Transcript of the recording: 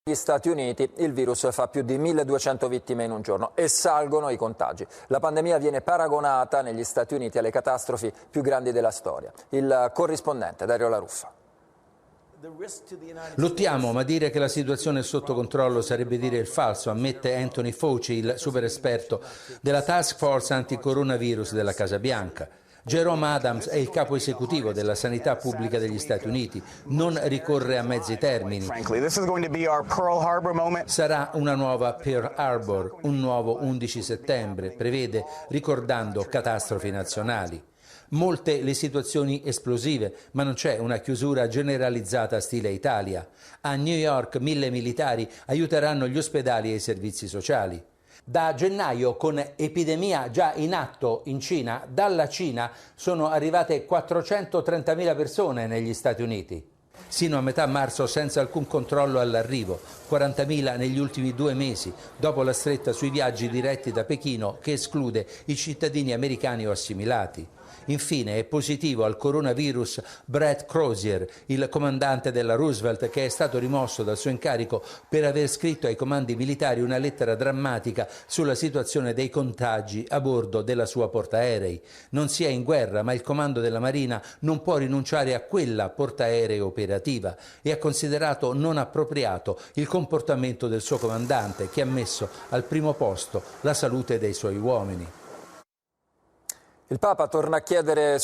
Negli Stati Uniti il virus fa più di 1200 vittime in un giorno e salgono i contagi. La pandemia viene paragonata negli Stati Uniti alle catastrofi più grandi della storia. Il corrispondente Dario La Ruffa. Lottiamo, ma dire che la situazione è sotto controllo sarebbe dire il falso, ammette Anthony Fauci, il super esperto della Task Force anticoronavirus della Casa Bianca. Jerome Adams è il capo esecutivo della sanità pubblica degli Stati Uniti, non ricorre a mezzi termini. Sarà una nuova Pearl Harbor, un nuovo 11 settembre, prevede, ricordando catastrofi nazionali. Molte le situazioni esplosive, ma non c'è una chiusura generalizzata stile Italia. A New York 1000 militari aiuteranno gli ospedali e i servizi sociali. Da gennaio, con epidemia già in atto in Cina, dalla Cina sono arrivate 430.000 persone negli Stati Uniti. Sino a metà marzo senza alcun controllo all'arrivo, 40.000 negli ultimi 2 mesi, dopo la stretta sui viaggi diretti da Pechino che esclude i cittadini americani o assimilati. Infine è positivo al coronavirus Brett Crozier, il comandante della Roosevelt, che è stato rimosso dal suo incarico per aver scritto ai comandi militari una lettera drammatica sulla situazione dei contagi a bordo della sua portaerei. Non si è in guerra, ma il comando della Marina non può rinunciare a quella portaerei operativa e ha considerato non appropriato il comportamento del suo comandante, che ha messo al primo posto la salute dei suoi uomini. Il Papa torna a chiedere